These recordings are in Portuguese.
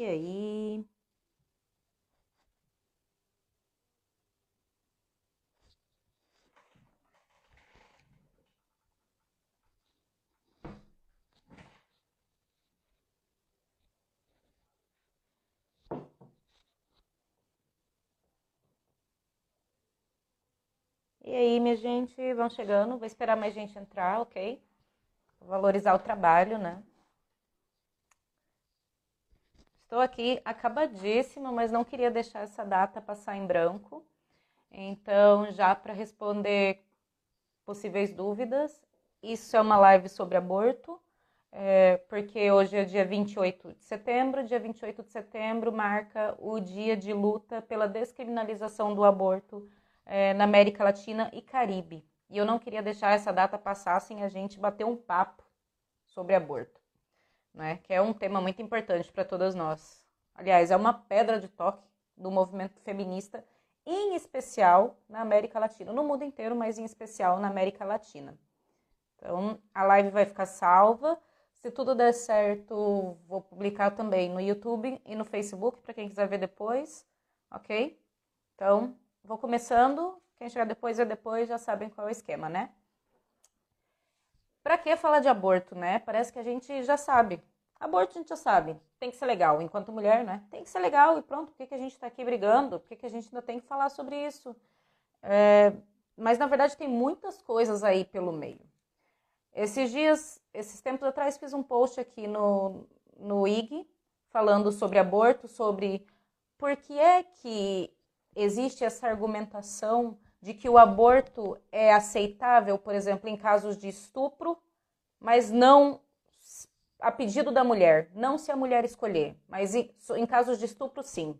E aí? E aí, minha gente, vão chegando. Vou esperar mais gente entrar, ok? Vou valorizar o trabalho, né? Estou aqui acabadíssima, mas não queria deixar essa data passar em branco. Então, já para responder possíveis dúvidas, isso é uma live sobre aborto, porque hoje é dia 28 de setembro. Dia 28 de setembro marca o dia de luta pela descriminalização do aborto na América Latina e Caribe. E eu não queria deixar essa data passar sem a gente bater um papo sobre aborto, né? Que é um tema muito importante para todas nós. Aliás, é uma pedra de toque do movimento feminista, em especial na América Latina, no mundo inteiro, mas em especial na América Latina. Então, a live vai ficar salva. Se tudo der certo, vou publicar também no YouTube e no Facebook, para quem quiser ver depois, ok? Então, vou começando. Quem chegar depois é depois, já sabem qual é o esquema, né? Pra que falar de aborto, né? Parece que a gente já sabe. Aborto a gente já sabe. Tem que ser legal. Enquanto mulher, né? Tem que ser legal e pronto. Por que a gente tá aqui brigando? Por que a gente ainda tem que falar sobre isso? Mas na verdade tem muitas coisas aí pelo meio. Esses tempos atrás, fiz um post aqui no IG falando sobre aborto, sobre por que é que existe essa argumentação de que o aborto é aceitável, por exemplo, em casos de estupro, mas não a pedido da mulher, não se a mulher escolher, mas em casos de estupro, sim.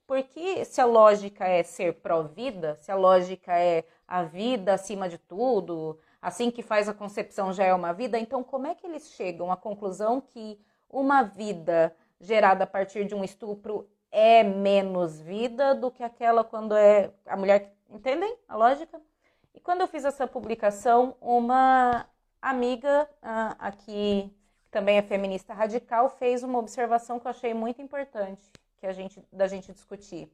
Porque se a lógica é ser pró-vida, se a lógica é a vida acima de tudo, assim que faz a concepção já é uma vida, então como é que eles chegam à conclusão que uma vida gerada a partir de um estupro é menos vida do que aquela quando é a mulher... Entendem a lógica? E quando eu fiz essa publicação, uma amiga aqui, que também é feminista radical, fez uma observação que eu achei muito importante da gente discutir,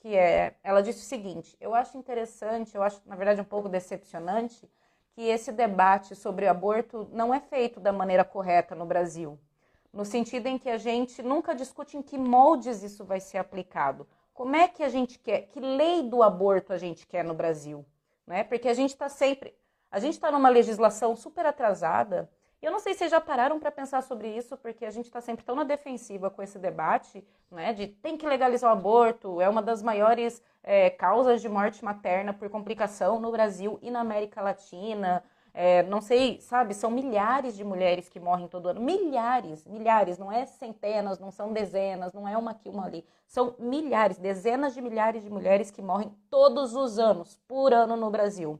que ela disse o seguinte: eu acho interessante, eu acho, na verdade, um pouco decepcionante, que esse debate sobre aborto não é feito da maneira correta no Brasil, no sentido em que a gente nunca discute em que moldes isso vai ser aplicado. Como é que a gente quer, que lei do aborto a gente quer no Brasil? Né? Porque a gente está numa legislação super atrasada. Eu não sei se vocês já pararam para pensar sobre isso, porque a gente está sempre tão na defensiva com esse debate, né, de tem que legalizar o aborto, é uma das maiores causas de morte materna por complicação no Brasil e na América Latina. Não sei, sabe, são milhares de mulheres que morrem todo ano. Milhares, milhares, não é centenas, não são dezenas, não é uma aqui, uma ali. São milhares, dezenas de milhares de mulheres que morrem todos os anos, por ano no Brasil.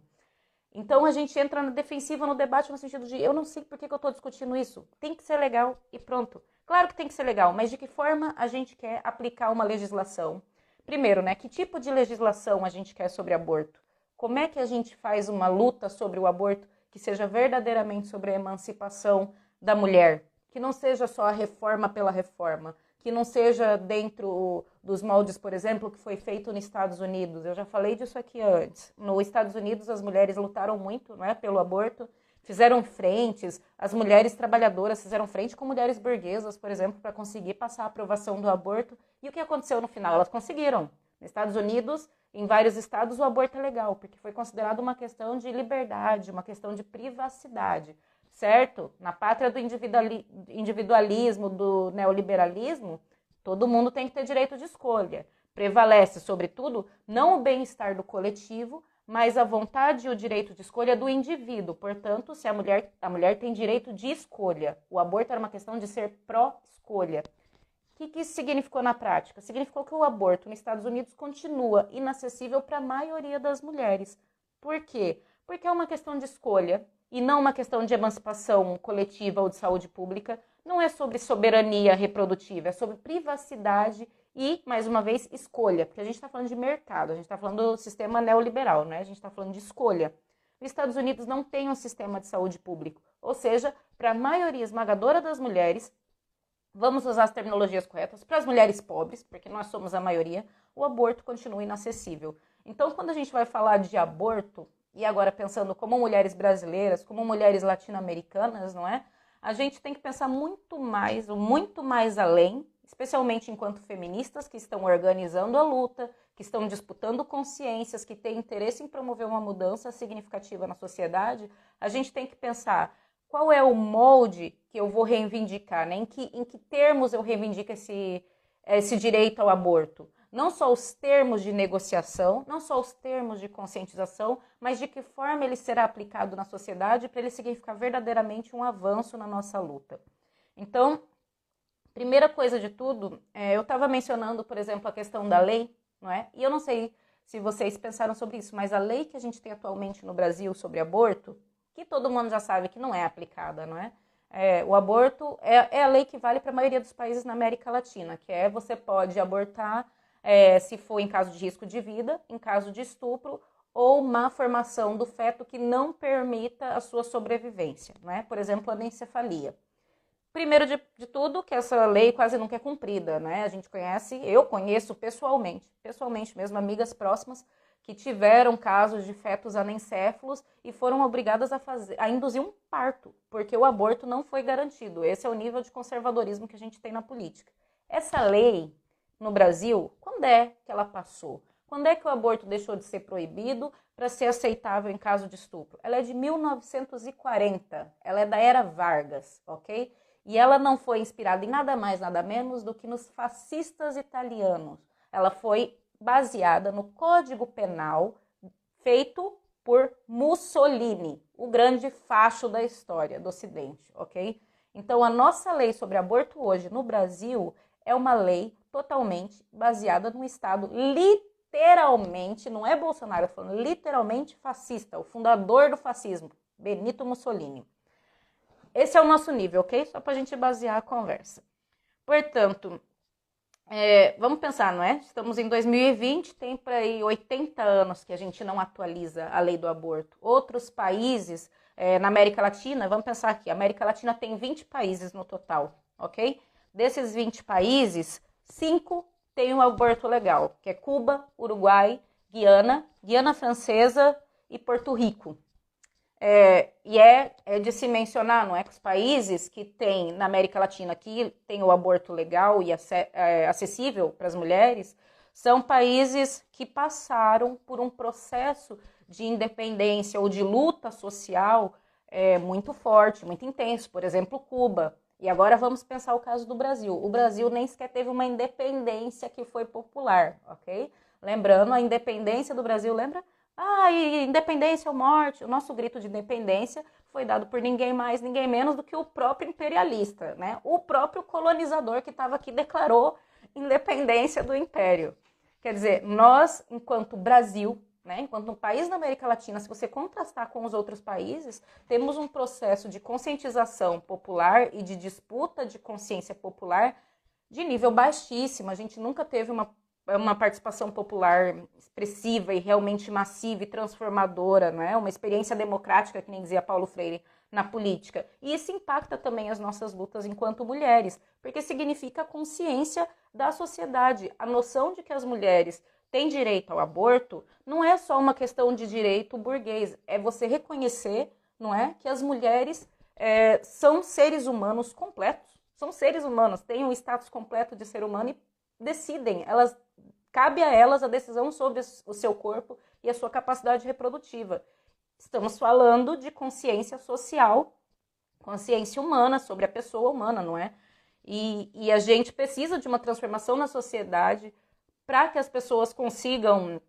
Então a gente entra na defensiva no debate no sentido de eu não sei por que eu estou discutindo isso. Tem que ser legal e pronto. Claro que tem que ser legal, mas de que forma a gente quer aplicar uma legislação? Primeiro, né, que tipo de legislação a gente quer sobre aborto? Como é que a gente faz uma luta sobre o aborto que seja verdadeiramente sobre a emancipação da mulher? Que não seja só a reforma pela reforma, que não seja dentro dos moldes, por exemplo, que foi feito nos Estados Unidos. Eu já falei disso aqui antes. Nos Estados Unidos, as mulheres lutaram muito, né, pelo aborto, fizeram frentes, as mulheres trabalhadoras fizeram frente com mulheres burguesas, por exemplo, para conseguir passar a aprovação do aborto. E o que aconteceu no final? Elas conseguiram. Nos Estados Unidos, em vários estados, o aborto é legal, porque foi considerado uma questão de liberdade, uma questão de privacidade. Certo? Na pátria do individualismo, do neoliberalismo, todo mundo tem que ter direito de escolha. Prevalece, sobretudo, não o bem-estar do coletivo, mas a vontade e o direito de escolha do indivíduo. Portanto, se a mulher tem direito de escolha. O aborto era uma questão de ser pró-escolha. O que isso significou na prática? Significou que o aborto nos Estados Unidos continua inacessível para a maioria das mulheres. Por quê? Porque é uma questão de escolha e não uma questão de emancipação coletiva ou de saúde pública. Não é sobre soberania reprodutiva, é sobre privacidade e, mais uma vez, escolha. Porque a gente está falando de mercado, a gente está falando do sistema neoliberal, né? A gente está falando de escolha. Os Estados Unidos não tem um sistema de saúde público. Ou seja, para a maioria esmagadora das mulheres, vamos usar as terminologias corretas, para as mulheres pobres, porque nós somos a maioria, o aborto continua inacessível. Então, quando a gente vai falar de aborto, e agora pensando como mulheres brasileiras, como mulheres latino-americanas, não é? A gente tem que pensar muito mais além, especialmente enquanto feministas que estão organizando a luta, que estão disputando consciências, que têm interesse em promover uma mudança significativa na sociedade. A gente tem que pensar qual é o molde que eu vou reivindicar, né? Em que termos eu reivindico esse direito ao aborto. Não só os termos de negociação, não só os termos de conscientização, mas de que forma ele será aplicado na sociedade para ele significar verdadeiramente um avanço na nossa luta. Então, primeira coisa de tudo, eu estava mencionando, por exemplo, a questão da lei, não é? E eu não sei se vocês pensaram sobre isso, mas a lei que a gente tem atualmente no Brasil sobre aborto, que todo mundo já sabe que não é aplicada, não é? O aborto é a lei que vale para a maioria dos países na América Latina, que é você pode abortar se for em caso de risco de vida, em caso de estupro ou má formação do feto que não permita a sua sobrevivência, né? Por exemplo, anencefalia. Primeiro de tudo, que essa lei quase nunca é cumprida, né? A gente eu conheço pessoalmente mesmo, amigas próximas que tiveram casos de fetos anencéfalos e foram obrigadas a induzir um parto, porque o aborto não foi garantido. Esse é o nível de conservadorismo que a gente tem na política. Essa lei, no Brasil, quando é que ela passou? Quando é que o aborto deixou de ser proibido para ser aceitável em caso de estupro? Ela é de 1940, ela é da era Vargas, ok? E ela não foi inspirada em nada mais, nada menos do que nos fascistas italianos. Ela foi baseada no Código Penal feito por Mussolini, o grande facho da história do Ocidente, ok? Então, a nossa lei sobre aborto hoje no Brasil é uma lei totalmente baseada num Estado literalmente, não é Bolsonaro, eu tô falando literalmente fascista, o fundador do fascismo, Benito Mussolini. Esse é o nosso nível, ok? Só pra gente basear a conversa. Portanto, vamos pensar, não é? Estamos em 2020, tem por aí 80 anos que a gente não atualiza a lei do aborto. Outros países na América Latina, vamos pensar aqui, a América Latina tem 20 países no total, ok? Desses 20 países, 5 têm um aborto legal, que é Cuba, Uruguai, Guiana Francesa e Porto Rico. E é de se mencionar, não é, que os países que tem na América Latina que tem o aborto legal e acessível para as mulheres são países que passaram por um processo de independência ou de luta social muito forte, muito intenso. Por exemplo, Cuba. E agora vamos pensar o caso do Brasil. O Brasil nem sequer teve uma independência que foi popular, ok? Lembrando, a independência do Brasil, lembra? E independência ou morte. O nosso grito de independência foi dado por ninguém mais, ninguém menos do que o próprio imperialista, né? O próprio colonizador que estava aqui declarou independência do império. Quer dizer, nós, enquanto Brasil, né, enquanto um país da América Latina, se você contrastar com os outros países, temos um processo de conscientização popular e de disputa de consciência popular de nível baixíssimo. A gente nunca teve uma participação popular expressiva e realmente massiva e transformadora, não é? Uma experiência democrática, que nem dizia Paulo Freire, na política. E isso impacta também as nossas lutas enquanto mulheres, porque significa a consciência da sociedade. A noção de que as mulheres têm direito ao aborto não é só uma questão de direito burguês, é você reconhecer, não é, que as mulheres são seres humanos completos, são seres humanos, têm o status completo de ser humano e decidem, cabe a elas a decisão sobre o seu corpo e a sua capacidade reprodutiva. Estamos falando de consciência social, consciência humana sobre a pessoa humana, não é? E a gente precisa de uma transformação na sociedade para que as pessoas consigam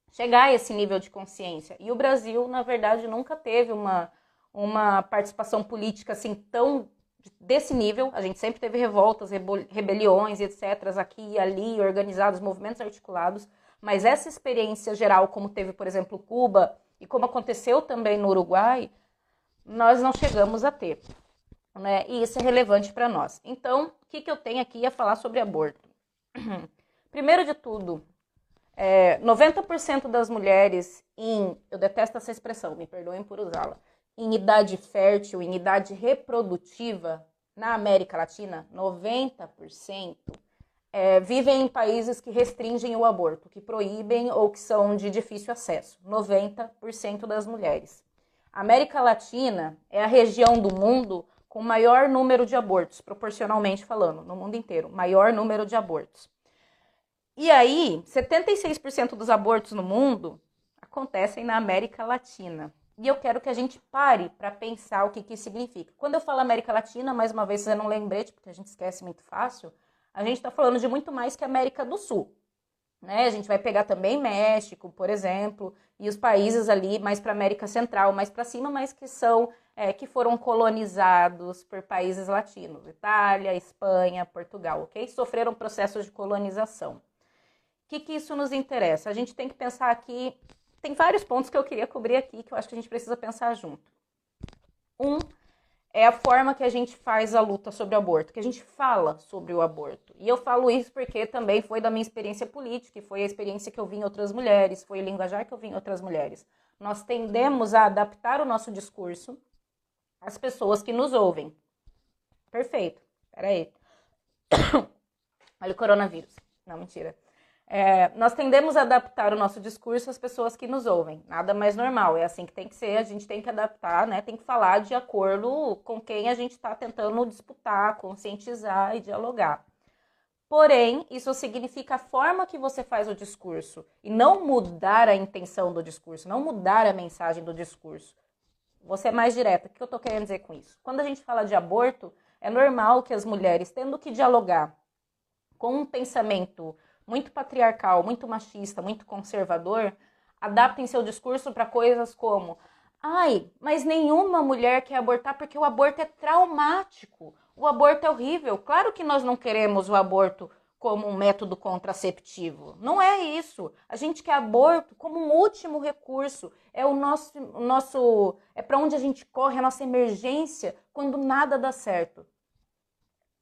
chegar a esse nível de consciência. E o Brasil, na verdade, nunca teve uma participação política assim tão desse nível. A gente sempre teve revoltas, rebeliões, etc., aqui e ali, organizados, movimentos articulados, mas essa experiência geral, como teve, por exemplo, Cuba, e como aconteceu também no Uruguai, nós não chegamos a ter, né? E isso é relevante para nós. Então, o que eu tenho aqui a falar sobre aborto? Primeiro de tudo, 90% das mulheres eu detesto essa expressão, me perdoem por usá-la, em idade fértil, em idade reprodutiva, na América Latina, 90% vivem em países que restringem o aborto, que proíbem ou que são de difícil acesso. 90% das mulheres. A América Latina é a região do mundo com maior número de abortos, proporcionalmente falando, no mundo inteiro, maior número de abortos. E aí, 76% dos abortos no mundo acontecem na América Latina. E eu quero que a gente pare para pensar o que isso significa. Quando eu falo América Latina, mais uma vez fazendo um lembrete, porque a gente esquece muito fácil, a gente está falando de muito mais que América do Sul. Né? A gente vai pegar também México, por exemplo, e os países ali mais para América Central, mais para cima, mas que foram colonizados por países latinos, Itália, Espanha, Portugal, ok? Sofreram processos de colonização. O que isso nos interessa? A gente tem que pensar aqui, tem vários pontos que eu queria cobrir aqui, que eu acho que a gente precisa pensar junto. É a forma que a gente faz a luta sobre o aborto, que a gente fala sobre o aborto. E eu falo isso porque também foi da minha experiência política, foi a experiência que eu vi em outras mulheres, foi o linguajar que eu vi em outras mulheres. Nós tendemos a adaptar o nosso discurso às pessoas que nos ouvem. Perfeito. Peraí. Olha o coronavírus. Não, mentira. Nós tendemos a adaptar o nosso discurso às pessoas que nos ouvem. Nada mais normal, é assim que tem que ser, a gente tem que adaptar, né? Tem que falar de acordo com quem a gente está tentando disputar, conscientizar e dialogar. Porém, isso significa a forma que você faz o discurso e não mudar a intenção do discurso, não mudar a mensagem do discurso. Você é mais direta. O que eu estou querendo dizer com isso? Quando a gente fala de aborto, é normal que as mulheres, tendo que dialogar com um pensamento muito patriarcal, muito machista, muito conservador, adaptem seu discurso para coisas como: ai, mas nenhuma mulher quer abortar porque o aborto é traumático, o aborto é horrível. Claro que nós não queremos o aborto como um método contraceptivo. Não é isso. A gente quer aborto como um último recurso. É é para onde a gente corre, a nossa emergência quando nada dá certo.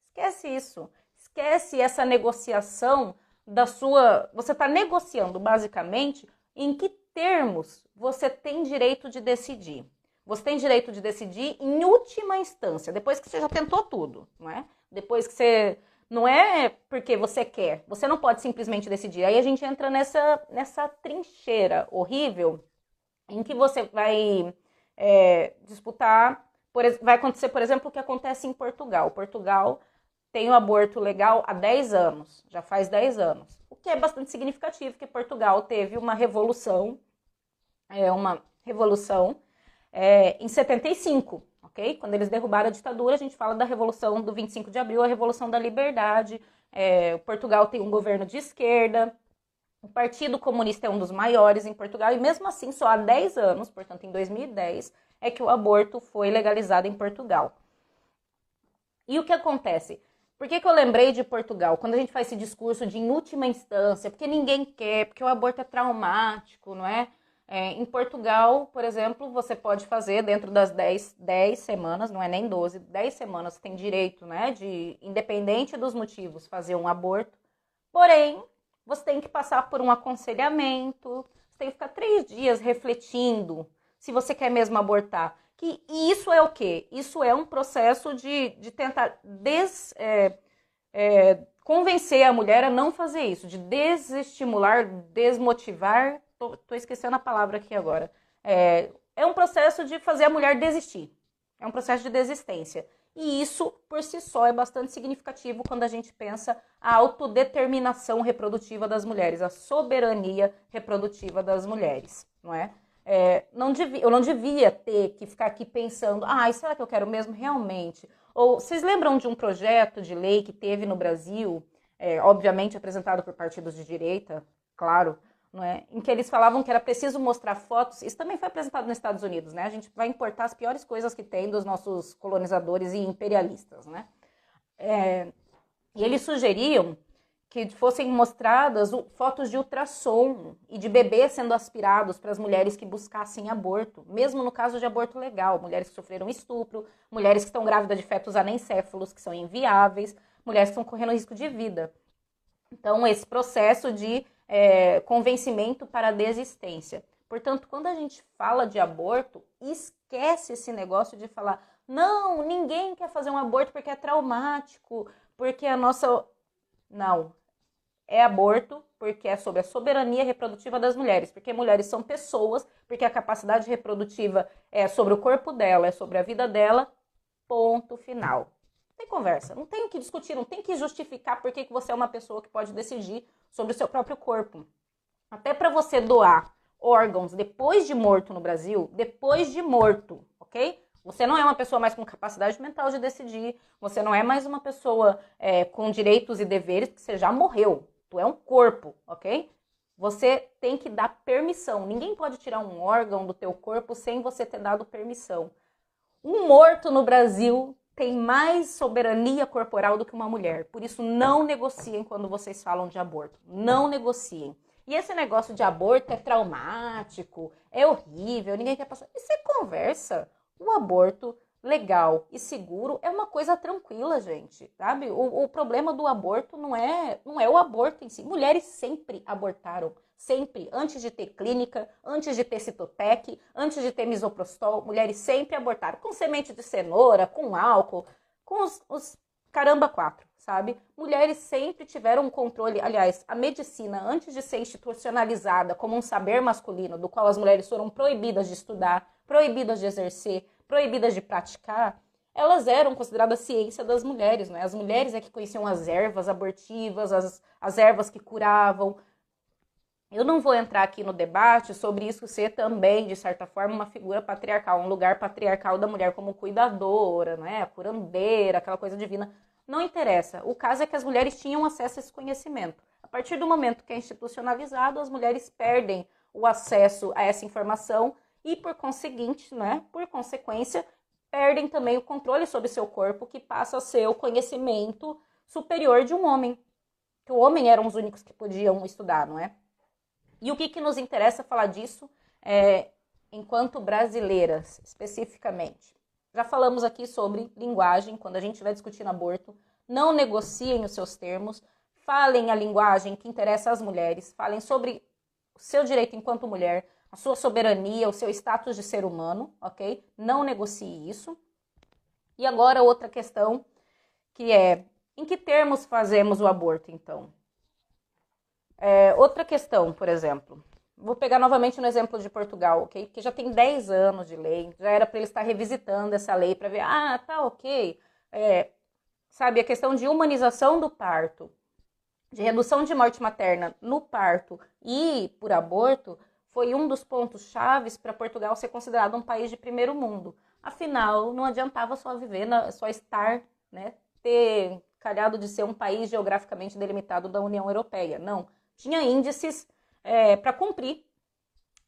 Esquece isso. Esquece essa negociação você está negociando basicamente em que termos você tem direito de decidir. Você tem direito de decidir em última instância, depois que você já tentou tudo, não é? Depois que você... Não é porque você quer, você não pode simplesmente decidir. Aí a gente entra nessa trincheira horrível em que você vai disputar... Vai acontecer, por exemplo, o que acontece em Portugal. Portugal tem o aborto legal há 10 anos, já faz 10 anos. O que é bastante significativo, que Portugal teve uma revolução em 75, ok? Quando eles derrubaram a ditadura, a gente fala da Revolução do 25 de abril, a Revolução da Liberdade. Portugal tem um governo de esquerda, o Partido Comunista é um dos maiores em Portugal, e mesmo assim, só há 10 anos, portanto em 2010, é que o aborto foi legalizado em Portugal. E o que acontece? Por que eu lembrei de Portugal? Quando a gente faz esse discurso de em última instância, porque ninguém quer, porque o aborto é traumático, não é? Em Portugal, por exemplo, você pode fazer dentro das 10 semanas, não é nem 12, 10 semanas, você tem direito, né, de, independente dos motivos, fazer um aborto. Porém, você tem que passar por um aconselhamento, você tem que ficar 3 dias refletindo se você quer mesmo abortar. E isso é o quê? Isso é um processo de tentar convencer a mulher a não fazer isso, de desestimular, desmotivar. Tô esquecendo a palavra aqui agora. É um processo de fazer a mulher desistir. É um processo de desistência. E isso, por si só, é bastante significativo quando a gente pensa a autodeterminação reprodutiva das mulheres, a soberania reprodutiva das mulheres, não é? Eu não devia ter que ficar aqui pensando, será que eu quero mesmo realmente? Ou vocês lembram de um projeto de lei que teve no Brasil, obviamente apresentado por partidos de direita, claro, não é? Em que eles falavam que era preciso mostrar fotos. Isso também foi apresentado nos Estados Unidos, né? A gente vai importar as piores coisas que tem dos nossos colonizadores e imperialistas, né? E eles sugeriam que fossem mostradas fotos de ultrassom e de bebês sendo aspirados para as mulheres que buscassem aborto, mesmo no caso de aborto legal, mulheres que sofreram estupro, mulheres que estão grávidas de fetos anencéfalos, que são inviáveis, mulheres que estão correndo risco de vida. Então, esse processo de convencimento para a desistência. Portanto, quando a gente fala de aborto, esquece esse negócio de falar, não, ninguém quer fazer um aborto porque é traumático, porque a nossa... Não, é aborto porque é sobre a soberania reprodutiva das mulheres, porque mulheres são pessoas, porque a capacidade reprodutiva é sobre o corpo dela, é sobre a vida dela, ponto final. Não tem conversa, não tem o que discutir, não tem que justificar por que você é uma pessoa que pode decidir sobre o seu próprio corpo. Até para você doar órgãos depois de morto no Brasil, depois de morto, ok? Você não é uma pessoa mais com capacidade mental de decidir, você não é mais uma pessoa com direitos e deveres, porque você já morreu. Tu é um corpo, ok? Você tem que dar permissão. Ninguém pode tirar um órgão do teu corpo sem você ter dado permissão. Um morto no Brasil tem mais soberania corporal do que uma mulher. Por isso, não negociem quando vocês falam de aborto. Não negociem. E esse negócio de aborto é traumático, é horrível, ninguém quer passar. Isso é conversa. O aborto legal e seguro é uma coisa tranquila, gente, sabe? O problema do aborto não é o aborto em si. Mulheres sempre abortaram, sempre. Antes de ter clínica, antes de ter Citotec, antes de ter misoprostol, mulheres sempre abortaram. Com semente de cenoura, com álcool, com os caramba quatro, sabe? Mulheres sempre tiveram um controle. Aliás, a medicina, antes de ser institucionalizada como um saber masculino, do qual as mulheres foram proibidas de estudar, proibidas de exercer, proibidas de praticar, elas eram consideradas ciência das mulheres, né? As mulheres é que conheciam as ervas abortivas, as ervas que curavam. Eu não vou entrar aqui no debate sobre isso ser também, de certa forma, uma figura patriarcal, um lugar patriarcal da mulher como cuidadora, né? Curandeira, aquela coisa divina. Não interessa. O caso é que as mulheres tinham acesso a esse conhecimento. A partir do momento que é institucionalizado, as mulheres perdem o acesso a essa informação e, por conseguinte, né, por consequência, perdem também o controle sobre seu corpo, que passa a ser o conhecimento superior de um homem. Que o homem eram os únicos que podiam estudar, não é? E o que nos interessa falar disso enquanto brasileiras, especificamente? Já falamos aqui sobre linguagem, quando a gente estiver discutindo aborto, não negociem os seus termos, falem a linguagem que interessa às mulheres, falem sobre o seu direito enquanto mulher, a sua soberania, o seu status de ser humano, ok? Não negocie isso. E agora outra questão, que é, em que termos fazemos o aborto, então? Outra questão, por exemplo, vou pegar novamente no exemplo de Portugal, ok? Porque já tem 10 anos de lei, já era para ele estar revisitando essa lei para ver, tá ok. Sabe, a questão de humanização do parto, de redução de morte materna no parto e por aborto, foi um dos pontos chaves para Portugal ser considerado um país de primeiro mundo. Afinal, não adiantava só viver, só estar, né, ter calhado de ser um país geograficamente delimitado da União Europeia. Não, tinha índices para cumprir,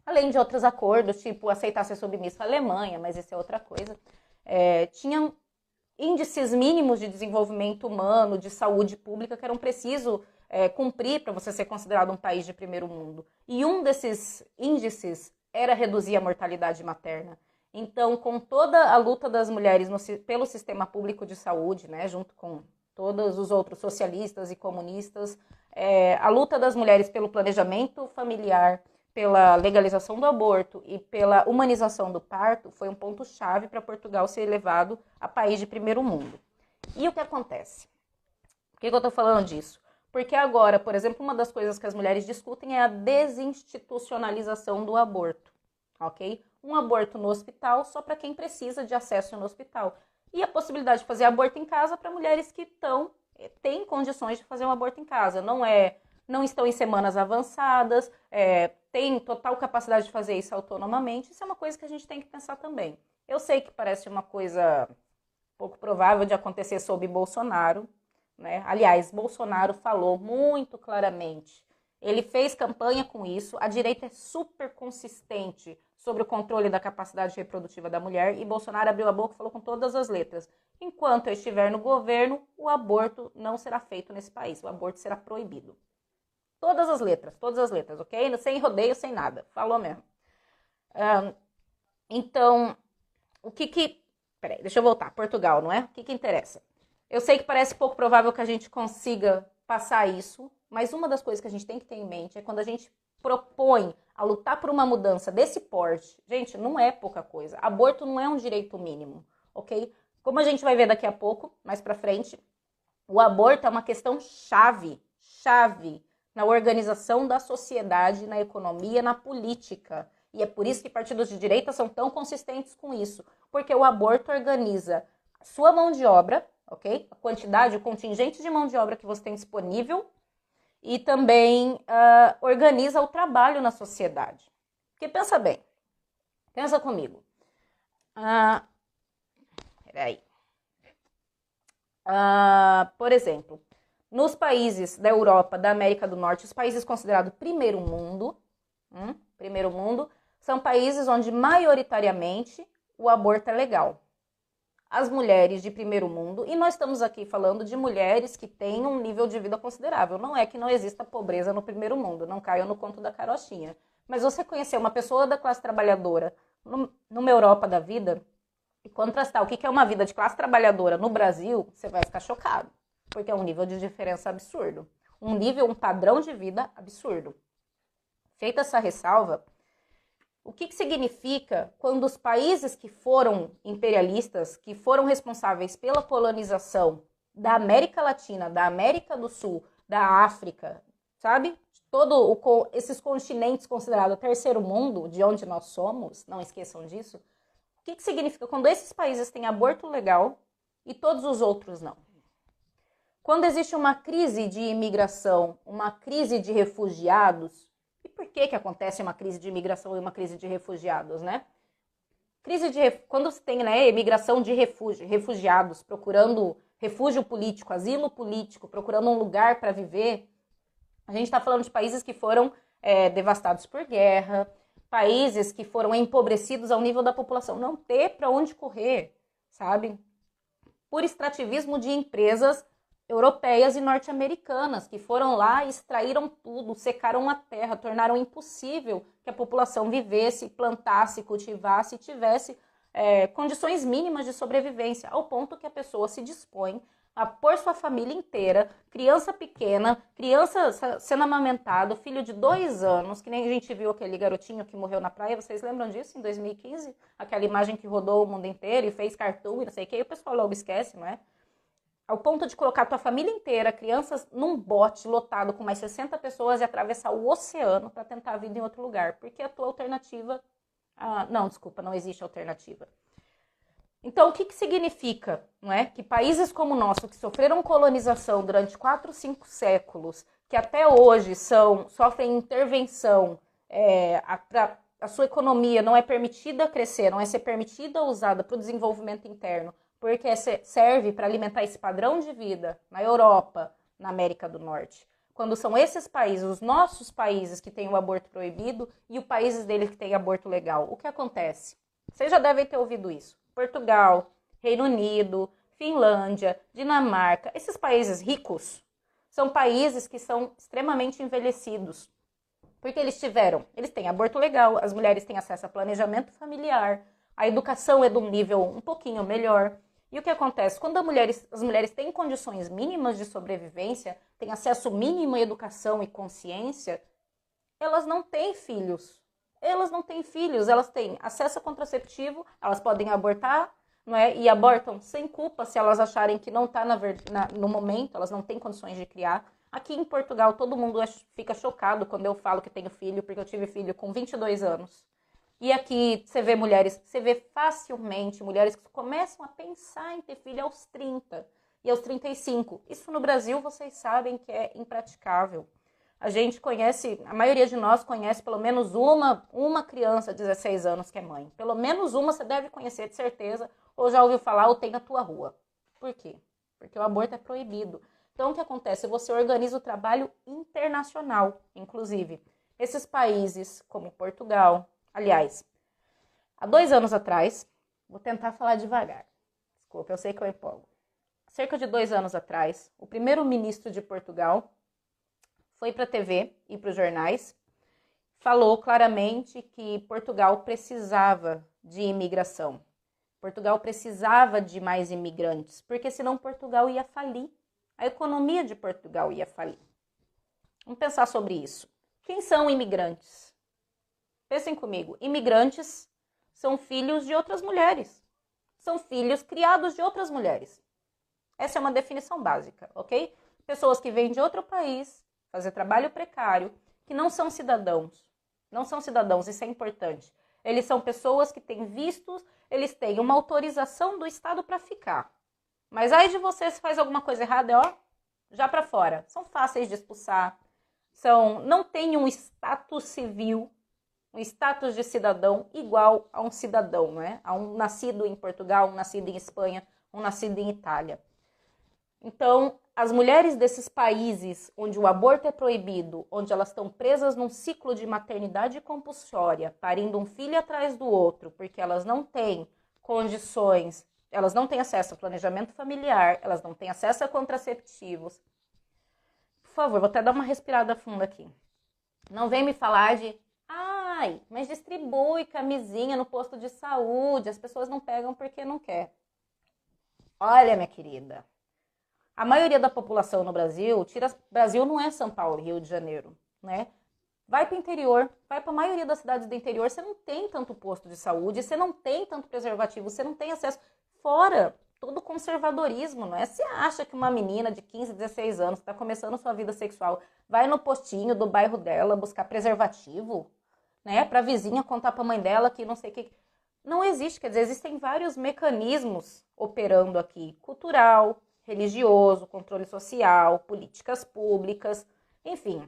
além de outros acordos, tipo aceitar ser submissa à Alemanha, mas isso é outra coisa. Tinham índices mínimos de desenvolvimento humano, de saúde pública, que eram precisos cumprir para você ser considerado um país de primeiro mundo. E um desses índices era reduzir a mortalidade materna. Então, com toda a luta das mulheres pelo sistema público de saúde, né, junto com todos os outros socialistas e comunistas, a luta das mulheres pelo planejamento familiar, pela legalização do aborto e pela humanização do parto, foi um ponto-chave para Portugal ser elevado a país de primeiro mundo. E o que acontece? Por que eu estou falando disso? Porque agora, por exemplo, uma das coisas que as mulheres discutem é a desinstitucionalização do aborto, ok? Um aborto no hospital só para quem precisa de acesso no hospital. E a possibilidade de fazer aborto em casa para mulheres que têm condições de fazer um aborto em casa. Não estão em semanas avançadas, têm total capacidade de fazer isso autonomamente. Isso é uma coisa que a gente tem que pensar também. Eu sei que parece uma coisa pouco provável de acontecer sob Bolsonaro, né? Aliás, Bolsonaro falou muito claramente. Ele fez campanha com isso. A direita é super consistente sobre o controle da capacidade reprodutiva da mulher e Bolsonaro abriu a boca e falou com todas as letras. Enquanto eu estiver no governo, o aborto não será feito nesse país. O aborto será proibido. Todas as letras, ok? Sem rodeio, sem nada. Falou mesmo. Então, Peraí, deixa eu voltar. Portugal, não é? O que interessa? Eu sei que parece pouco provável que a gente consiga passar isso, mas uma das coisas que a gente tem que ter em mente é quando a gente propõe a lutar por uma mudança desse porte, gente, não é pouca coisa. Aborto não é um direito mínimo, ok? Como a gente vai ver daqui a pouco, mais pra frente, o aborto é uma questão chave na organização da sociedade, na economia, na política. E é por isso que partidos de direita são tão consistentes com isso, porque o aborto organiza a sua mão de obra, ok? A quantidade, o contingente de mão de obra que você tem disponível, e também organiza o trabalho na sociedade. Porque pensa bem, pensa comigo. Por exemplo, nos países da Europa, da América do Norte, os países considerados primeiro mundo, são países onde maioritariamente o aborto é legal. As mulheres de primeiro mundo, e nós estamos aqui falando de mulheres que têm um nível de vida considerável. Não é que não exista pobreza no primeiro mundo, não caiam no conto da carochinha. Mas você conhecer uma pessoa da classe trabalhadora numa Europa da vida e contrastar o que é uma vida de classe trabalhadora no Brasil, você vai ficar chocado. Porque é um nível de diferença absurdo. Um padrão de vida absurdo. Feita essa ressalva, o que significa quando os países que foram imperialistas, que foram responsáveis pela colonização da América Latina, da América do Sul, da África, sabe? Esses continentes considerados terceiro mundo, de onde nós somos, não esqueçam disso. O que significa quando esses países têm aborto legal e todos os outros não? Quando existe uma crise de imigração, uma crise de refugiados, e por que acontece uma crise de imigração e uma crise de refugiados, né? Quando você tem, né, imigração de refugiados procurando refúgio político, asilo político, procurando um lugar para viver, a gente está falando de países que foram devastados por guerra, países que foram empobrecidos ao nível da população não ter para onde correr, sabe? Por extrativismo de empresas europeias e norte-americanas, que foram lá, extraíram tudo, secaram a terra, tornaram impossível que a população vivesse, plantasse, cultivasse e tivesse condições mínimas de sobrevivência, ao ponto que a pessoa se dispõe a pôr sua família inteira, criança pequena, criança sendo amamentada, filho de 2 anos, que nem a gente viu aquele garotinho que morreu na praia, vocês lembram disso, em 2015? Aquela imagem que rodou o mundo inteiro e fez cartoon e não sei o que, e o pessoal logo esquece, não é? Ao ponto de colocar a tua família inteira, crianças, num bote lotado com mais 60 pessoas e atravessar o oceano para tentar a vida em outro lugar. Porque a tua alternativa... não existe alternativa. Então, o que significa, não é? Que países como o nosso, que sofreram colonização durante 4, 5 séculos, que até hoje sofrem intervenção, a sua economia não é permitida crescer, não é ser permitida usada para o desenvolvimento interno, porque serve para alimentar esse padrão de vida na Europa, na América do Norte. Quando são esses países, os nossos países que têm o aborto proibido e os países deles que têm aborto legal, o que acontece? Vocês já devem ter ouvido isso. Portugal, Reino Unido, Finlândia, Dinamarca, esses países ricos são países que são extremamente envelhecidos. Porque eles têm aborto legal, as mulheres têm acesso a planejamento familiar, a educação é de um nível um pouquinho melhor. E o que acontece? Quando as mulheres têm condições mínimas de sobrevivência, têm acesso mínimo à educação e consciência, elas não têm filhos. Elas têm acesso a contraceptivo, elas podem abortar, não é? E abortam sem culpa se elas acharem que não está no momento, elas não têm condições de criar. Aqui em Portugal, todo mundo fica chocado quando eu falo que tenho filho, porque eu tive filho com 22 anos. E aqui você vê facilmente mulheres que começam a pensar em ter filho aos 30 e aos 35. Isso no Brasil vocês sabem que é impraticável. A gente conhece, a maioria de nós conhece pelo menos uma criança de 16 anos que é mãe. Pelo menos uma você deve conhecer de certeza, ou já ouviu falar, ou tem na tua rua. Por quê? Porque o aborto é proibido. Então o que acontece? Você organiza o trabalho internacional, inclusive. Esses países, como Portugal... Aliás, há 2 anos atrás, vou tentar falar devagar. Desculpa, eu sei que eu empolgo. Cerca de 2 anos atrás, o primeiro-ministro de Portugal foi para a TV e para os jornais, falou claramente que Portugal precisava de imigração. Portugal precisava de mais imigrantes, porque senão Portugal ia falir. A economia de Portugal ia falir. Vamos pensar sobre isso. Quem são imigrantes? Pensem comigo, imigrantes são filhos de outras mulheres. São filhos criados de outras mulheres. Essa é uma definição básica, ok? Pessoas que vêm de outro país, fazer trabalho precário, que não são cidadãos. Não são cidadãos, isso é importante. Eles são pessoas que têm vistos, eles têm uma autorização do Estado para ficar. Mas aí de você, se faz alguma coisa errada, ó, já para fora. São fáceis de expulsar, não têm um status civil, um status de cidadão igual a um cidadão, né? A um nascido em Portugal, um nascido em Espanha, um nascido em Itália. Então, as mulheres desses países onde o aborto é proibido, onde elas estão presas num ciclo de maternidade compulsória, parindo um filho atrás do outro, porque elas não têm condições, elas não têm acesso a planejamento familiar, elas não têm acesso a contraceptivos. Por favor, vou até dar uma respirada funda aqui. Não vem me falar de, ai, mas distribui camisinha no posto de saúde, as pessoas não pegam porque não quer. Olha, minha querida, a maioria da população no Brasil, Brasil não é São Paulo, Rio de Janeiro, né? Vai para o interior, vai para a maioria das cidades do interior, você não tem tanto posto de saúde, você não tem tanto preservativo, você não tem acesso. Fora todo o conservadorismo, não é? Você acha que uma menina de 15, 16 anos que está começando sua vida sexual vai no postinho do bairro dela buscar preservativo, né? Para a vizinha contar para a mãe dela que não sei o que. Não existe, quer dizer, existem vários mecanismos operando aqui, cultural, religioso, controle social, políticas públicas, enfim.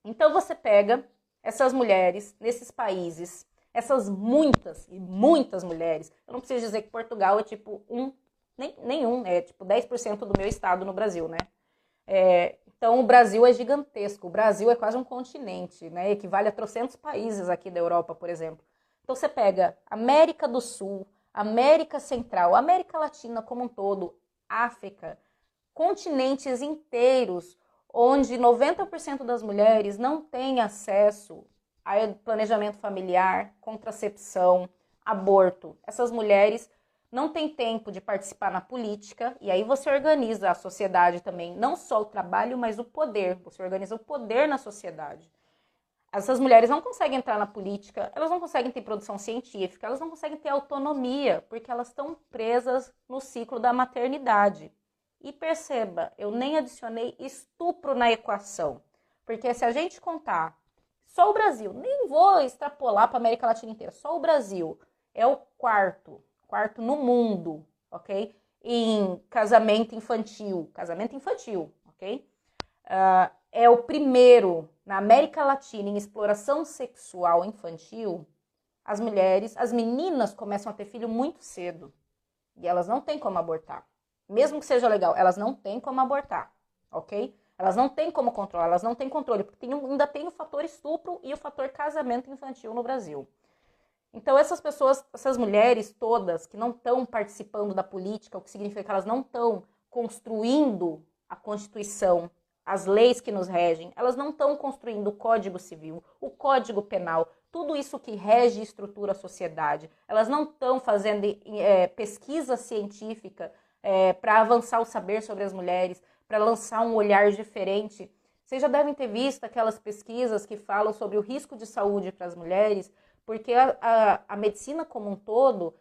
Então você pega essas mulheres nesses países, essas muitas e muitas mulheres, eu não preciso dizer que Portugal é tipo nenhum, é tipo 10% do meu estado no Brasil, né? Então o Brasil é gigantesco, o Brasil é quase um continente, né? Equivale a trocentos países aqui da Europa, por exemplo. Então você pega América do Sul, América Central, América Latina como um todo, África, continentes inteiros onde 90% das mulheres não têm acesso a planejamento familiar, contracepção, aborto. Essas mulheres não têm tempo de participar na política e aí você organiza a sociedade também, não só o trabalho, mas o poder. Você organiza o poder na sociedade. Essas mulheres não conseguem entrar na política, elas não conseguem ter produção científica, elas não conseguem ter autonomia, porque elas estão presas no ciclo da maternidade. E perceba, eu nem adicionei estupro na equação, porque se a gente contar só o Brasil, nem vou extrapolar para a América Latina inteira, só o Brasil é o quarto no mundo, ok? Em casamento infantil, ok? É o primeiro na América Latina em exploração sexual infantil. As mulheres, as meninas começam a ter filho muito cedo e elas não têm como abortar. Mesmo que seja legal, elas não têm como abortar, ok? Elas não têm como controlar, elas não têm controle, porque ainda tem o fator estupro e o fator casamento infantil no Brasil. Então essas pessoas, essas mulheres todas que não estão participando da política, o que significa que elas não estão construindo a Constituição, as leis que nos regem, elas não estão construindo o Código Civil, o Código Penal, tudo isso que rege e estrutura a sociedade. Elas não estão fazendo pesquisa científica para avançar o saber sobre as mulheres, para lançar um olhar diferente. Vocês já devem ter visto aquelas pesquisas que falam sobre o risco de saúde para as mulheres, porque a medicina como um todo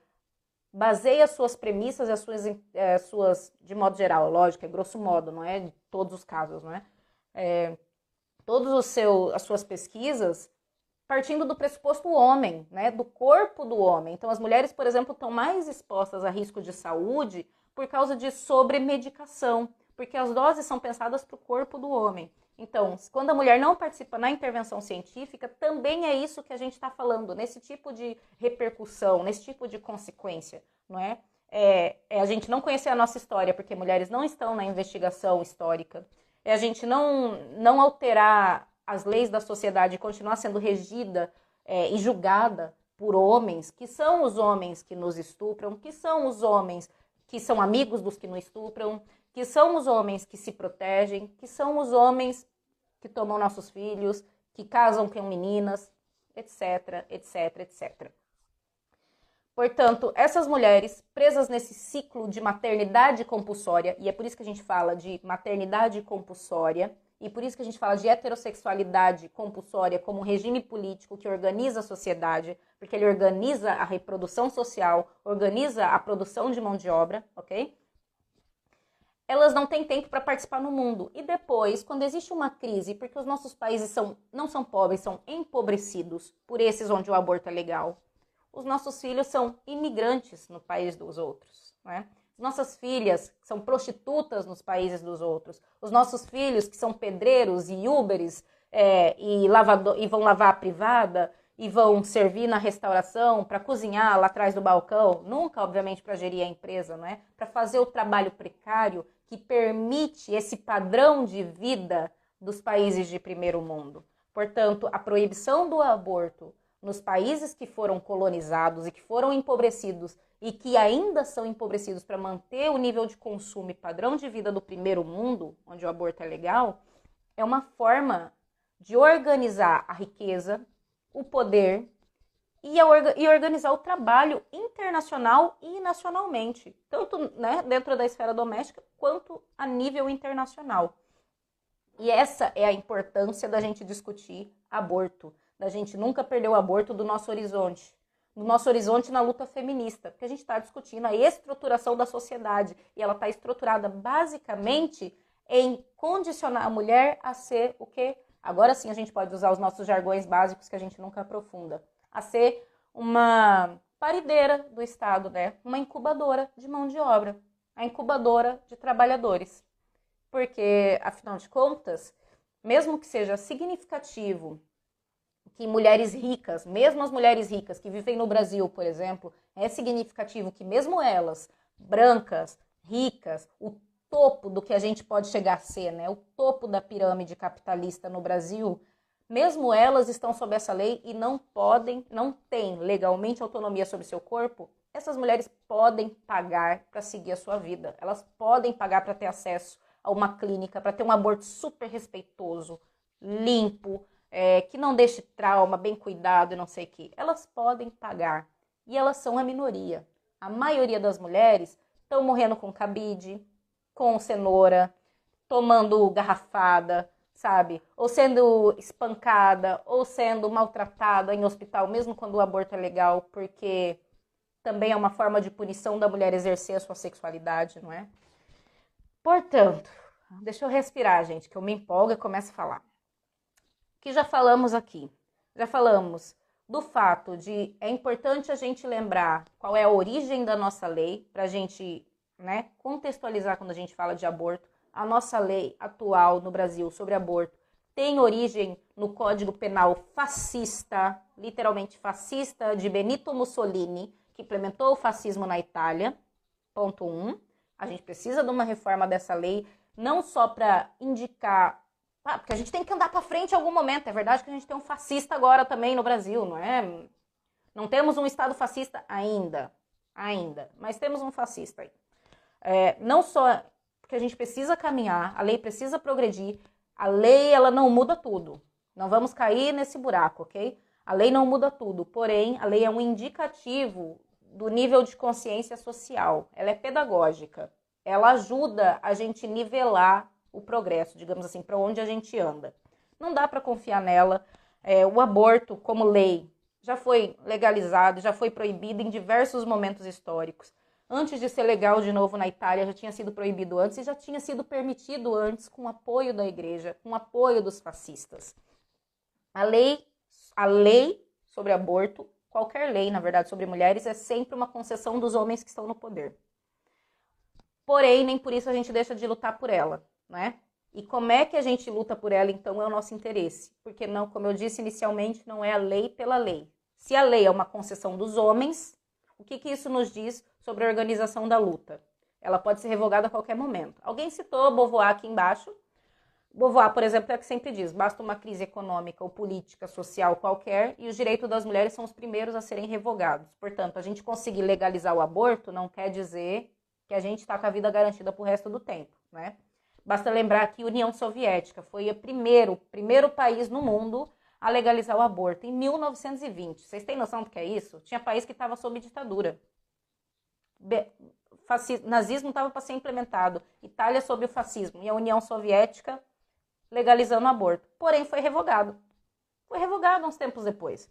baseia suas premissas e as suas, de modo geral, lógico, é grosso modo, não é de todos os casos, não é? As suas pesquisas partindo do pressuposto homem, né, do corpo do homem. Então as mulheres, por exemplo, estão mais expostas a risco de saúde por causa de sobremedicação, porque as doses são pensadas para o corpo do homem. Então, quando a mulher não participa na intervenção científica, também é isso que a gente está falando, nesse tipo de repercussão, nesse tipo de consequência, não é? A gente não conhecer a nossa história, porque mulheres não estão na investigação histórica. É a gente não alterar as leis da sociedade e continuar sendo regida e julgada por homens, que são os homens que nos estupram, que são os homens que são amigos dos que nos estupram, que são os homens que se protegem, que são os homens que tomam nossos filhos, que casam com meninas, etc, etc, etc. Portanto, essas mulheres presas nesse ciclo de maternidade compulsória, e é por isso que a gente fala de maternidade compulsória, e por isso que a gente fala de heterossexualidade compulsória como um regime político que organiza a sociedade, porque ele organiza a reprodução social, organiza a produção de mão de obra, ok? Elas não têm tempo para participar no mundo. E depois, quando existe uma crise, porque os nossos países não são pobres, são empobrecidos por esses onde o aborto é legal, os nossos filhos são imigrantes no país dos outros, né? Nossas filhas são prostitutas nos países dos outros. Os nossos filhos que são pedreiros e Uberes e vão lavar a privada e vão servir na restauração, para cozinhar lá atrás do balcão. Nunca, obviamente, para gerir a empresa, não é? Para fazer o trabalho precário que permite esse padrão de vida dos países de primeiro mundo. Portanto, a proibição do aborto nos países que foram colonizados e que foram empobrecidos e que ainda são empobrecidos para manter o nível de consumo e padrão de vida do primeiro mundo, onde o aborto é legal, é uma forma de organizar a riqueza, o poder e organizar o trabalho internacional e nacionalmente, tanto, né, dentro da esfera doméstica quanto a nível internacional. E essa é a importância da gente discutir aborto, da gente nunca perder o aborto do nosso horizonte na luta feminista, porque a gente está discutindo a estruturação da sociedade e ela está estruturada basicamente em condicionar a mulher a ser o quê? Agora sim a gente pode usar os nossos jargões básicos que a gente nunca aprofunda, a ser uma parideira do Estado, né? Uma incubadora de mão de obra, a incubadora de trabalhadores. Porque, afinal de contas, mesmo que seja significativo que mulheres ricas, mesmo as mulheres ricas que vivem no Brasil, por exemplo, é significativo que mesmo elas, brancas, ricas, o topo do que a gente pode chegar a ser, né? O topo da pirâmide capitalista no Brasil, mesmo elas estão sob essa lei e não têm legalmente autonomia sobre seu corpo. Essas mulheres podem pagar para seguir a sua vida. Elas podem pagar para ter acesso a uma clínica, para ter um aborto super respeitoso, limpo, que não deixe trauma, bem cuidado e não sei o que. Elas podem pagar. E elas são a minoria. A maioria das mulheres estão morrendo com cabide, com cenoura, tomando garrafada, sabe? Ou sendo espancada, ou sendo maltratada em hospital, mesmo quando o aborto é legal, porque também é uma forma de punição da mulher exercer a sua sexualidade, não é? Portanto, deixa eu respirar, gente, que eu me empolgo e começo a falar. Que já falamos aqui. Já falamos do fato de é importante a gente lembrar qual é a origem da nossa lei, para a gente, né, contextualizar quando a gente fala de aborto. A nossa lei atual no Brasil sobre aborto tem origem no Código Penal fascista, literalmente fascista, de Benito Mussolini, que implementou o fascismo na Itália. Ponto 1. A gente precisa de uma reforma dessa lei, não só para indicar... porque a gente tem que andar para frente em algum momento. É verdade que a gente tem um fascista agora também no Brasil, não é? Não temos um Estado fascista ainda, mas temos um fascista aí. Não só porque a gente precisa caminhar, a lei precisa progredir, a lei ela não muda tudo. Não vamos cair nesse buraco, ok? A lei não muda tudo, porém a lei é um indicativo do nível de consciência social. Ela é pedagógica, ela ajuda a gente nivelar o progresso, digamos assim, para onde a gente anda. Não dá para confiar nela. O aborto, como lei, já foi legalizado, já foi proibido em diversos momentos históricos. Antes de ser legal de novo na Itália, já tinha sido proibido antes e já tinha sido permitido antes com o apoio da igreja, com o apoio dos fascistas. A lei sobre aborto, qualquer lei, na verdade, sobre mulheres, é sempre uma concessão dos homens que estão no poder. Porém, nem por isso a gente deixa de lutar por ela, né? E como é que a gente luta por ela, então, é o nosso interesse. Porque, não, como eu disse inicialmente, não é a lei pela lei. Se a lei é uma concessão dos homens, o que isso nos diz sobre a organização da luta? Ela pode ser revogada a qualquer momento. Alguém citou Beauvoir aqui embaixo. Beauvoir, por exemplo, é o que sempre diz, basta uma crise econômica ou política, social qualquer, e os direitos das mulheres são os primeiros a serem revogados. Portanto, a gente conseguir legalizar o aborto não quer dizer que a gente está com a vida garantida para o resto do tempo, né? Basta lembrar que a União Soviética foi o primeiro país no mundo a legalizar o aborto, em 1920. Vocês têm noção do que é isso? Tinha país que estava sob ditadura. Nazismo estava para ser implementado. Itália sob o fascismo. E a União Soviética legalizando o aborto. Porém, foi revogado. Foi revogado uns tempos depois.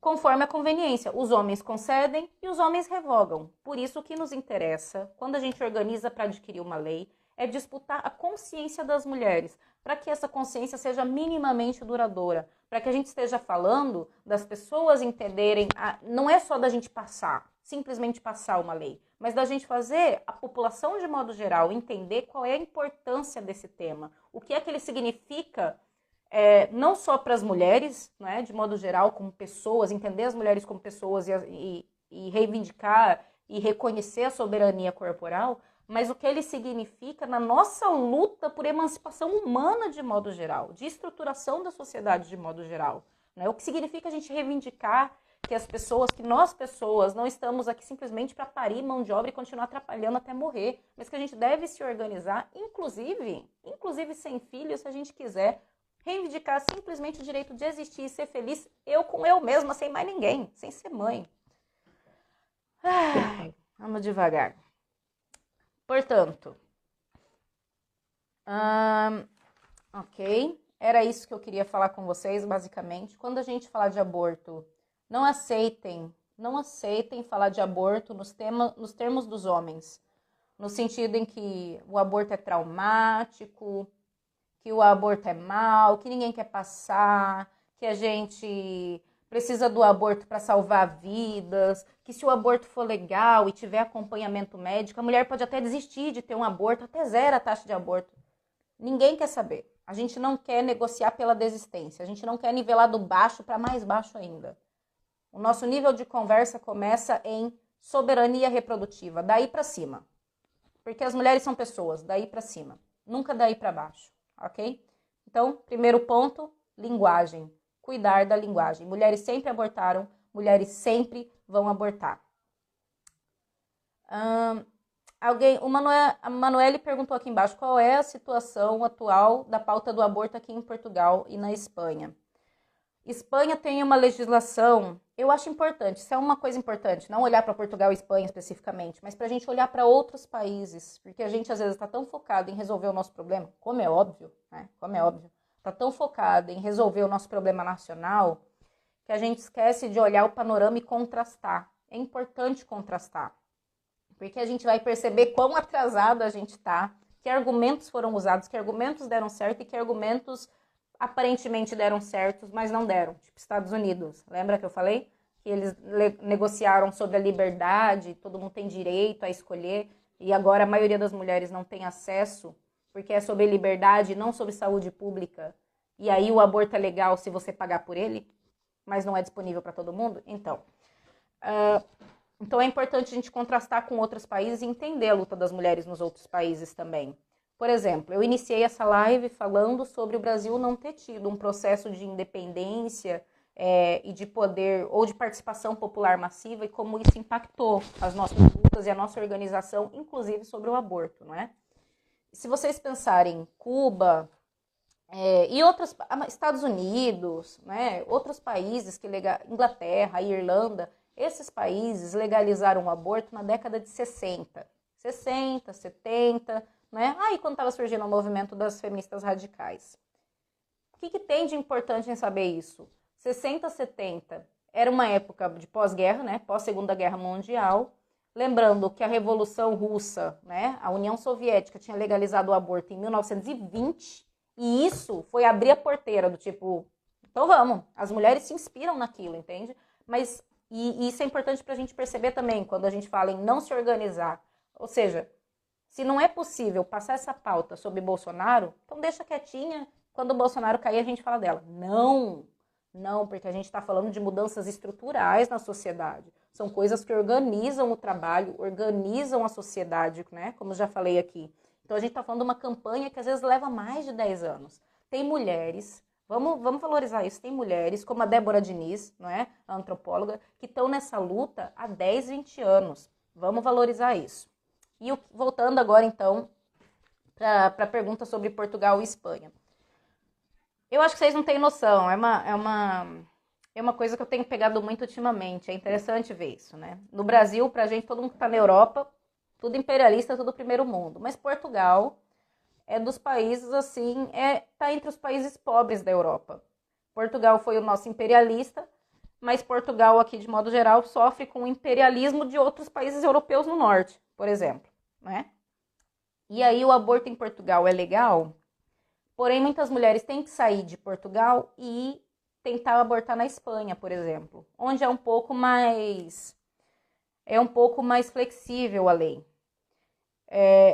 Conforme a conveniência. Os homens concedem e os homens revogam. Por isso, o que nos interessa, quando a gente organiza para adquirir uma lei, é disputar a consciência das mulheres, para que essa consciência seja minimamente duradoura, para que a gente esteja falando das pessoas entenderem, não é só da gente passar, simplesmente passar uma lei, mas da gente fazer a população de modo geral entender qual é a importância desse tema, o que é que ele significa, não só para as mulheres, né, de modo geral, como pessoas, entender as mulheres como pessoas e reivindicar e reconhecer a soberania corporal, mas o que ele significa na nossa luta por emancipação humana de modo geral, de estruturação da sociedade de modo geral. Né? O que significa a gente reivindicar que as pessoas, que nós pessoas, não estamos aqui simplesmente para parir mão de obra e continuar atrapalhando até morrer, mas que a gente deve se organizar, inclusive sem filhos, se a gente quiser, reivindicar simplesmente o direito de existir e ser feliz, eu com eu mesma, sem mais ninguém, sem ser mãe. Ai, vamos devagar. Portanto, ok, era isso que eu queria falar com vocês, basicamente. Quando a gente falar de aborto, não aceitem falar de aborto nos termos dos homens, no sentido em que o aborto é traumático, que o aborto é mau, que ninguém quer passar, que a gente precisa do aborto para salvar vidas, que se o aborto for legal e tiver acompanhamento médico, a mulher pode até desistir de ter um aborto, até zero a taxa de aborto. Ninguém quer saber. A gente não quer negociar pela desistência, a gente não quer nivelar do baixo para mais baixo ainda. O nosso nível de conversa começa em soberania reprodutiva, daí para cima. Porque as mulheres são pessoas, daí para cima, nunca daí para baixo, ok? Então, primeiro ponto, linguagem. Cuidar da linguagem. Mulheres sempre abortaram, mulheres sempre vão abortar. A Manuele perguntou aqui embaixo qual é a situação atual da pauta do aborto aqui em Portugal e na Espanha. Espanha tem uma legislação, eu acho importante, isso é uma coisa importante, não olhar para Portugal e Espanha especificamente, mas para a gente olhar para outros países, porque a gente às vezes está tão focado em resolver o nosso problema, como é óbvio, né? Como é óbvio. Está tão focado em resolver o nosso problema nacional que a gente esquece de olhar o panorama e contrastar. É importante contrastar, porque a gente vai perceber quão atrasado a gente está, que argumentos foram usados, que argumentos deram certo e que argumentos aparentemente deram certos, mas não deram. Tipo Estados Unidos, lembra que eu falei? Que eles negociaram sobre a liberdade, todo mundo tem direito a escolher, e agora a maioria das mulheres não tem acesso porque é sobre liberdade, não sobre saúde pública, e aí o aborto é legal se você pagar por ele, mas não é disponível para todo mundo? Então é importante a gente contrastar com outros países e entender a luta das mulheres nos outros países também. Por exemplo, eu iniciei essa live falando sobre o Brasil não ter tido um processo de independência e de poder ou de participação popular massiva e como isso impactou as nossas lutas e a nossa organização, inclusive sobre o aborto, não é? Se vocês pensarem Cuba e outros, Estados Unidos, né, outros países, Inglaterra, Irlanda, esses países legalizaram o aborto na década de 60, 70, né? Aí quando estava surgindo o movimento das feministas radicais. O que tem de importante em saber isso? 60, 70 era uma época de pós-guerra, né, pós-Segunda Guerra Mundial. Lembrando que a Revolução Russa, né, a União Soviética tinha legalizado o aborto em 1920 e isso foi abrir a porteira do tipo, então vamos, as mulheres se inspiram naquilo, entende? Mas e isso é importante para a gente perceber também quando a gente fala em não se organizar. Ou seja, se não é possível passar essa pauta sobre Bolsonaro, então deixa quietinha, quando o Bolsonaro cair a gente fala dela. Não, porque a gente está falando de mudanças estruturais na sociedade. São coisas que organizam o trabalho, organizam a sociedade, né? Como já falei aqui. Então a gente está falando de uma campanha que às vezes leva mais de 10 anos. Tem mulheres, vamos valorizar isso, tem mulheres como a Débora Diniz, não é? A antropóloga, que estão nessa luta há 10, 20 anos. Vamos valorizar isso. E voltando agora então para a pergunta sobre Portugal e Espanha. Eu acho que vocês não têm noção, é uma coisa que eu tenho pegado muito ultimamente, é interessante ver isso, né? No Brasil, pra gente, todo mundo que tá na Europa, tudo imperialista, tudo primeiro mundo. Mas Portugal é dos países, assim, tá entre os países pobres da Europa. Portugal foi o nosso imperialista, mas Portugal, aqui de modo geral, sofre com o imperialismo de outros países europeus no norte, por exemplo, né? E aí o aborto em Portugal é legal, porém muitas mulheres têm que sair de Portugal e tentar abortar na Espanha, por exemplo, onde é um pouco mais flexível a lei.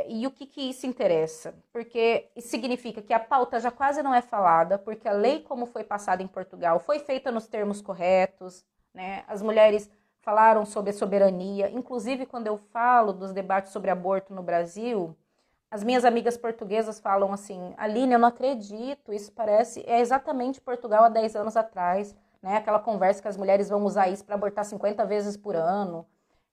E o que isso interessa? Porque isso significa que a pauta já quase não é falada, porque a lei como foi passada em Portugal foi feita nos termos corretos, né? As mulheres falaram sobre a soberania, inclusive quando eu falo dos debates sobre aborto no Brasil, as minhas amigas portuguesas falam assim, Aline, eu não acredito, isso é exatamente Portugal há 10 anos atrás, né? Aquela conversa que as mulheres vão usar isso para abortar 50 vezes por ano,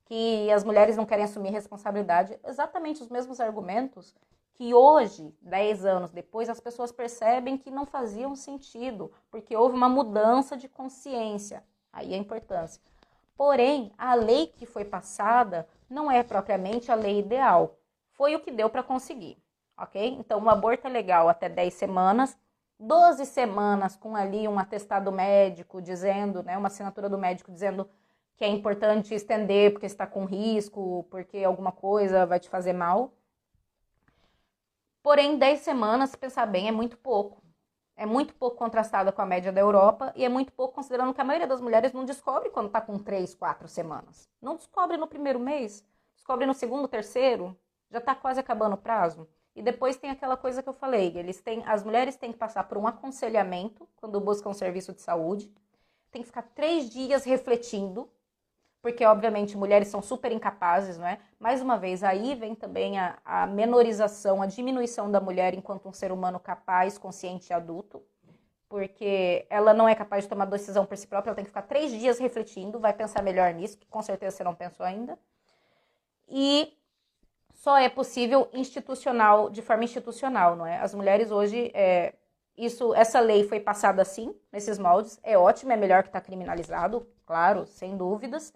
que as mulheres não querem assumir responsabilidade, exatamente os mesmos argumentos que hoje, 10 anos depois, as pessoas percebem que não faziam sentido, porque houve uma mudança de consciência, aí a importância. Porém, a lei que foi passada não é propriamente a lei ideal, foi o que deu para conseguir, ok? Então, o aborto é legal até 10 semanas, 12 semanas com ali um atestado médico dizendo, né, uma assinatura do médico dizendo que é importante estender porque está com risco, porque alguma coisa vai te fazer mal. Porém, 10 semanas, se pensar bem, é muito pouco. É muito pouco contrastada com a média da Europa e é muito pouco considerando que a maioria das mulheres não descobre quando está com 3, 4 semanas. Não descobre no primeiro mês, descobre no segundo, terceiro, já está quase acabando o prazo. E depois tem aquela coisa que eu falei, as mulheres têm que passar por um aconselhamento quando buscam um serviço de saúde, tem que ficar 3 dias refletindo, porque obviamente mulheres são super incapazes, não é? Mais uma vez, aí vem também a menorização, a diminuição da mulher enquanto um ser humano capaz, consciente e adulto, porque ela não é capaz de tomar decisão por si própria, ela tem que ficar 3 dias refletindo, vai pensar melhor nisso, que com certeza você não pensou ainda. E só é possível de forma institucional, não é? As mulheres hoje, essa lei foi passada assim, nesses moldes, é ótimo, é melhor que está criminalizado, claro, sem dúvidas,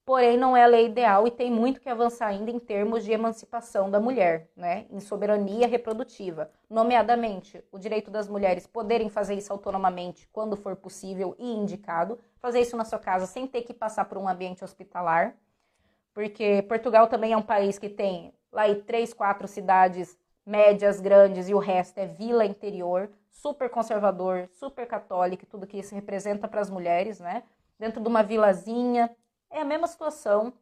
porém não é a lei ideal e tem muito que avançar ainda em termos de emancipação da mulher, né? Em soberania reprodutiva, nomeadamente o direito das mulheres poderem fazer isso autonomamente quando for possível e indicado, fazer isso na sua casa sem ter que passar por um ambiente hospitalar, porque Portugal também é um país que tem lá aí 3, 4 cidades médias, grandes e o resto é vila interior, super conservador, super católico, tudo que isso representa para as mulheres, né? Dentro de uma vilazinha, é a mesma situação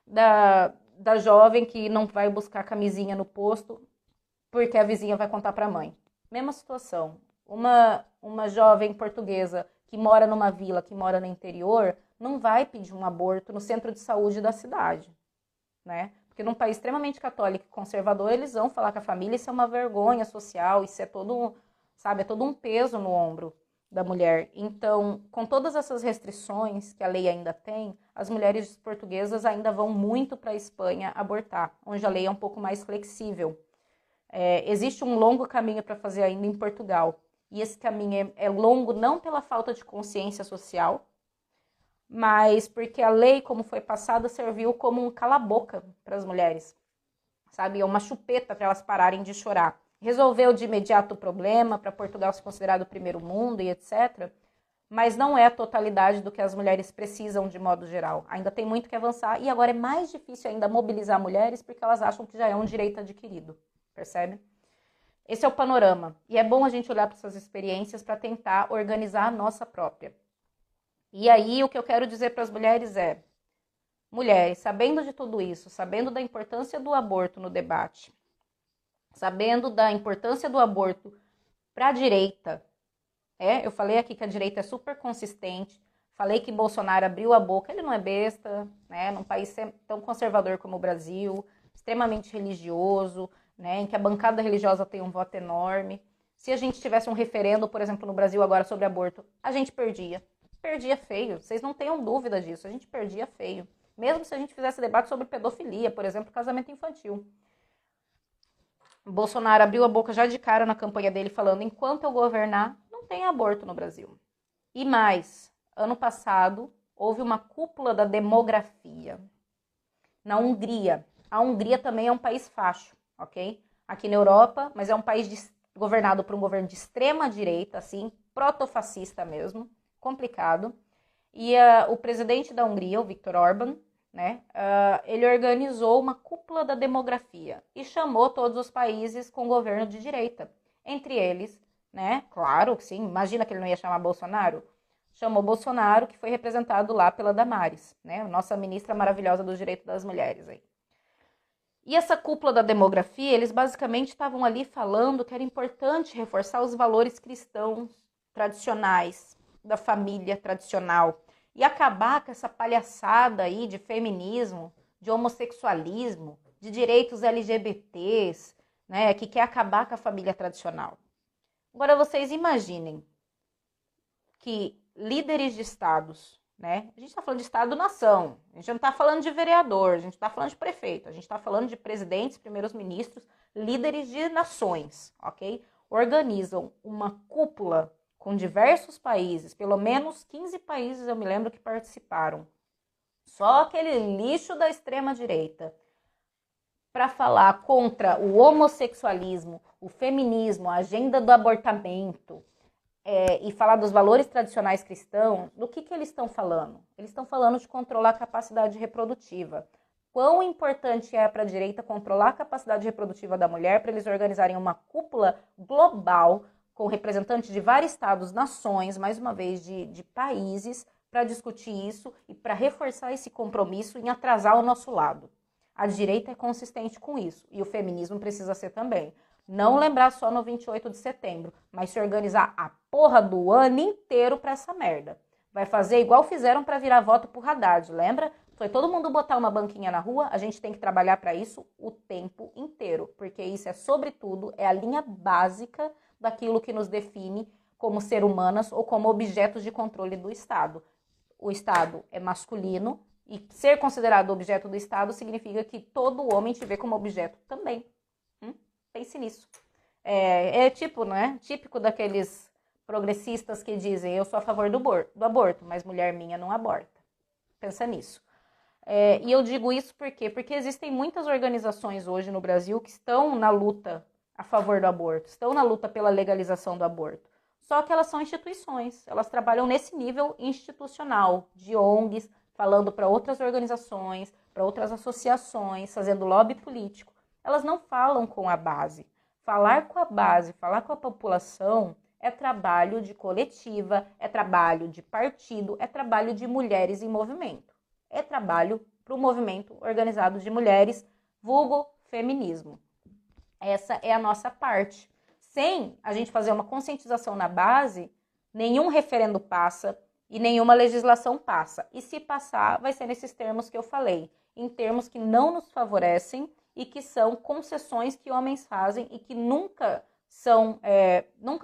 da jovem que não vai buscar camisinha no posto porque a vizinha vai contar para a mãe. Mesma situação. Uma jovem portuguesa que mora numa vila, que mora no interior, não vai pedir um aborto no centro de saúde da cidade, né? Porque num país extremamente católico e conservador, eles vão falar que a família isso é uma vergonha social, isso é todo, sabe, é todo um peso no ombro da mulher. Então, com todas essas restrições que a lei ainda tem, as mulheres portuguesas ainda vão muito para a Espanha abortar, onde a lei é um pouco mais flexível. Existe um longo caminho para fazer ainda em Portugal. E esse caminho é longo não pela falta de consciência social, mas porque a lei, como foi passada, serviu como um cala-boca para as mulheres, sabe? É uma chupeta para elas pararem de chorar. Resolveu de imediato o problema, para Portugal ser considerado o primeiro mundo e etc., mas não é a totalidade do que as mulheres precisam de modo geral. Ainda tem muito que avançar e agora é mais difícil ainda mobilizar mulheres porque elas acham que já é um direito adquirido, percebe? Esse é o panorama. E é bom a gente olhar para essas experiências para tentar organizar a nossa própria. E aí o que eu quero dizer para as mulheres é: mulheres, sabendo de tudo isso, sabendo da importância do aborto no debate, sabendo da importância do aborto para a direita, eu falei aqui que a direita é super consistente, falei que Bolsonaro abriu a boca, ele não é besta, né? Num país tão conservador como o Brasil, extremamente religioso, né? Em que a bancada religiosa tem um voto enorme. Se a gente tivesse um referendo, por exemplo, no Brasil agora sobre aborto, a gente perdia. Perdia feio, vocês não tenham dúvida disso, a gente perdia feio. Mesmo se a gente fizesse debate sobre pedofilia, por exemplo, casamento infantil. Bolsonaro abriu a boca já de cara na campanha dele falando: enquanto eu governar, não tem aborto no Brasil. E mais, ano passado houve uma cúpula da demografia na Hungria. A Hungria também é um país facho, ok? aqui na Europa, mas é um país governado por um governo de extrema direita, assim, protofascista mesmo, complicado. E o presidente da Hungria, o Viktor Orbán, né, ele organizou uma cúpula da demografia e chamou todos os países com governo de direita. Entre eles, né, claro que sim, imagina que ele não ia chamar Bolsonaro. Chamou Bolsonaro, que foi representado lá pela Damares, né, nossa ministra maravilhosa dos direitos das mulheres aí. E essa cúpula da demografia, eles basicamente estavam ali falando que era importante reforçar os valores cristãos tradicionais, da família tradicional, e acabar com essa palhaçada aí de feminismo, de homossexualismo, de direitos LGBTs, né, que quer acabar com a família tradicional. Agora vocês imaginem que líderes de estados, né, a gente está falando de estado-nação, a gente não está falando de vereador, a gente está falando de prefeito, a gente está falando de presidentes, primeiros ministros, líderes de nações, ok? Organizam uma cúpula com diversos países, pelo menos 15 países eu me lembro que participaram. Só aquele lixo da extrema-direita para falar contra o homossexualismo, o feminismo, a agenda do abortamento e falar dos valores tradicionais cristãos, do que eles estão falando? Eles estão falando de controlar a capacidade reprodutiva. Quão importante é para a direita controlar a capacidade reprodutiva da mulher para eles organizarem uma cúpula global com representantes de vários estados, nações, mais uma vez, de países, para discutir isso e para reforçar esse compromisso em atrasar o nosso lado. A direita é consistente com isso e o feminismo precisa ser também. Não lembrar só no 28 de setembro, mas se organizar a porra do ano inteiro para essa merda. Vai fazer igual fizeram para virar voto pro Haddad, lembra? Foi todo mundo botar uma banquinha na rua, a gente tem que trabalhar para isso o tempo inteiro, porque isso é, sobretudo, é a linha básica daquilo que nos define como ser humanas ou como objetos de controle do Estado. O Estado é masculino e ser considerado objeto do Estado significa que todo homem te vê como objeto também. Pense nisso. Tipo, né? Típico daqueles progressistas que dizem eu sou a favor do aborto, mas mulher minha não aborta. Pensa nisso. E eu digo isso por quê? Porque existem muitas organizações hoje no Brasil que estão na luta a favor do aborto, estão na luta pela legalização do aborto. Só que elas são instituições, elas trabalham nesse nível institucional, de ONGs, falando para outras organizações, para outras associações, fazendo lobby político. Elas não falam com a base. Falar com a base, falar com a população é trabalho de coletiva, é trabalho de partido, é trabalho de mulheres em movimento. É trabalho para o movimento organizado de mulheres, vulgo feminismo. Essa é a nossa parte. Sem a gente fazer uma conscientização na base, nenhum referendo passa e nenhuma legislação passa. E se passar, vai ser nesses termos que eu falei, em termos que não nos favorecem e que são concessões que homens fazem e que nunca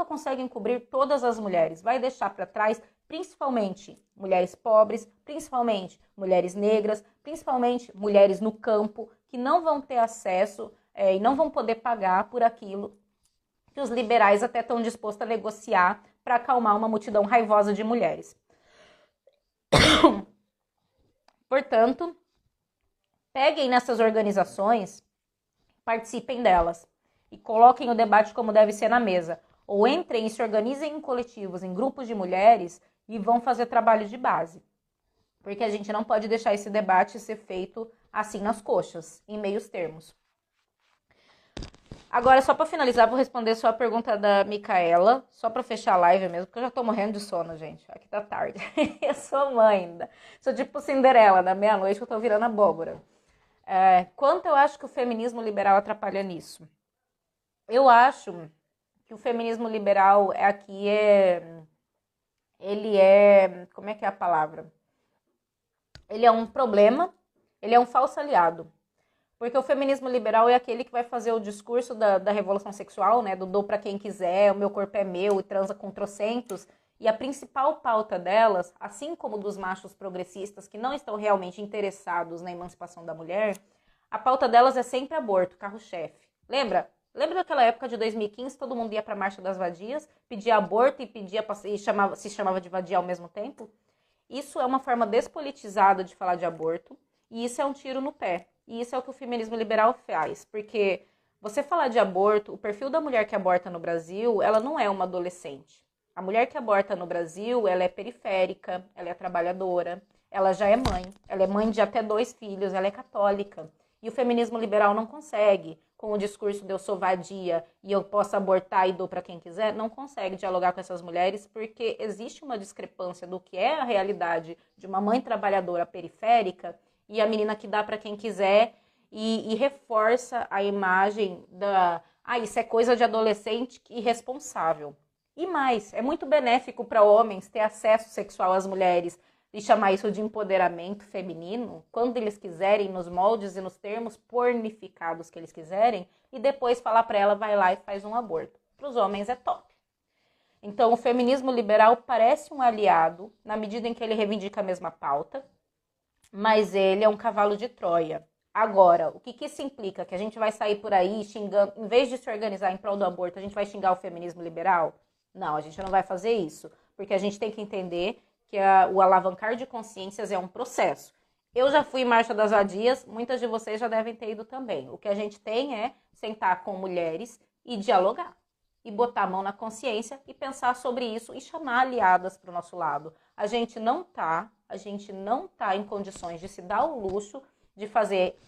conseguem cobrir todas as mulheres. Vai deixar para trás, principalmente, mulheres pobres, principalmente mulheres negras, principalmente mulheres no campo, que não vão ter acesso e não vão poder pagar por aquilo que os liberais até estão dispostos a negociar para acalmar uma multidão raivosa de mulheres. Portanto, peguem nessas organizações, participem delas e coloquem o debate como deve ser na mesa. Ou entrem e se organizem em coletivos, em grupos de mulheres e vão fazer trabalho de base. Porque a gente não pode deixar esse debate ser feito assim nas coxas, em meios termos. Agora, só para finalizar, vou responder só a pergunta da Micaela, só para fechar a live mesmo, porque eu já tô morrendo de sono, gente. Aqui tá tarde. Eu sou mãe ainda. Sou tipo Cinderela, da meia-noite que eu tô virando abóbora. Quanto eu acho que o feminismo liberal atrapalha nisso? Eu acho que o feminismo liberal como é que é a palavra? Ele é um problema, ele é um falso aliado. Porque o feminismo liberal é aquele que vai fazer o discurso da revolução sexual, né? Do dou pra quem quiser, o meu corpo é meu e transa com trocentos. E a principal pauta delas, assim como dos machos progressistas que não estão realmente interessados na emancipação da mulher, a pauta delas é sempre aborto, carro-chefe. Lembra? Lembra daquela época de 2015, todo mundo ia pra Marcha das Vadias, pedia aborto e se chamava de vadia ao mesmo tempo? Isso é uma forma despolitizada de falar de aborto e isso é um tiro no pé. E isso é o que o feminismo liberal faz, porque Você falar de aborto, o perfil da mulher que aborta no Brasil, ela não é uma adolescente. A mulher que aborta no Brasil, ela é periférica, ela é trabalhadora, ela já é mãe, ela é mãe de até 2 filhos, ela é católica. E o feminismo liberal não consegue, com o discurso de eu sou vadia e eu posso abortar e dou para quem quiser, não consegue dialogar com essas mulheres porque existe uma discrepância do que é a realidade de uma mãe trabalhadora periférica e a menina que dá para quem quiser e reforça a imagem da... isso é coisa de adolescente irresponsável. E mais, é muito benéfico para homens ter acesso sexual às mulheres e chamar isso de empoderamento feminino, quando eles quiserem, nos moldes e nos termos pornificados que eles quiserem, e depois falar para ela, vai lá e faz um aborto. Para os homens é top. Então, o feminismo liberal parece um aliado, na medida em que ele reivindica a mesma pauta, mas ele é um cavalo de Troia. Agora, o que isso implica? Que a gente vai sair por aí xingando, em vez de se organizar em prol do aborto, a gente vai xingar o feminismo liberal? Não, a gente não vai fazer isso, porque a gente tem que entender que o alavancar de consciências é um processo. Eu já fui em Marcha das Vadias, muitas de vocês já devem ter ido também. O que a gente tem é sentar com mulheres e dialogar, e botar a mão na consciência e pensar sobre isso e chamar aliadas para o nosso lado. A gente não tá em condições de se dar o luxo de fazer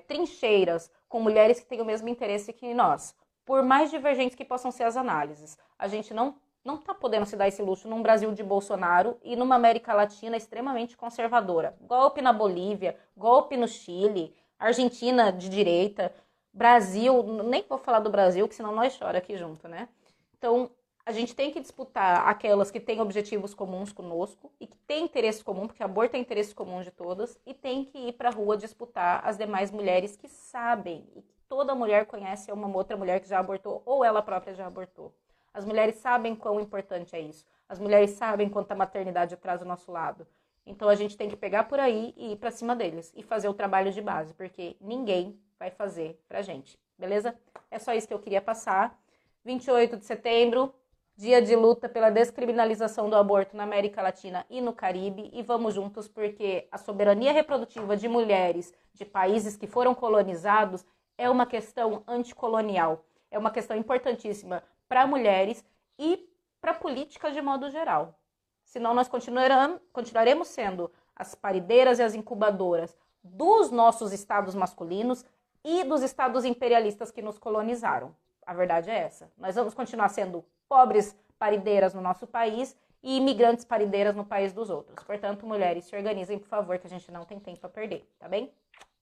trincheiras com mulheres que têm o mesmo interesse que nós. Por mais divergentes que possam ser as análises, a gente não está podendo se dar esse luxo num Brasil de Bolsonaro e numa América Latina extremamente conservadora. Golpe na Bolívia, golpe no Chile, Argentina de direita, Brasil, nem vou falar do Brasil, que senão nós chora aqui junto, né? Então, a gente tem que disputar aquelas que têm objetivos comuns conosco e que têm interesse comum, porque aborto é interesse comum de todas, e tem que ir para a rua disputar as demais mulheres que sabem, e que toda mulher conhece uma outra mulher que já abortou, ou ela própria já abortou. As mulheres sabem quão importante é isso. As mulheres sabem quanta maternidade traz do nosso lado. Então a gente tem que pegar por aí e ir para cima deles e fazer o trabalho de base, porque ninguém vai fazer pra gente, beleza? É só isso que eu queria passar. 28 de setembro, dia de luta pela descriminalização do aborto na América Latina e no Caribe, e vamos juntos porque a soberania reprodutiva de mulheres de países que foram colonizados é uma questão anticolonial, é uma questão importantíssima para mulheres e para a política de modo geral. Senão nós continuaremos sendo as parideiras e as incubadoras dos nossos estados masculinos e dos estados imperialistas que nos colonizaram. A verdade é essa. Nós vamos continuar sendo pobres parideiras no nosso país e imigrantes parideiras no país dos outros. Portanto, mulheres, se organizem, por favor, que a gente não tem tempo a perder, tá bem?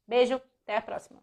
Beijo, até a próxima.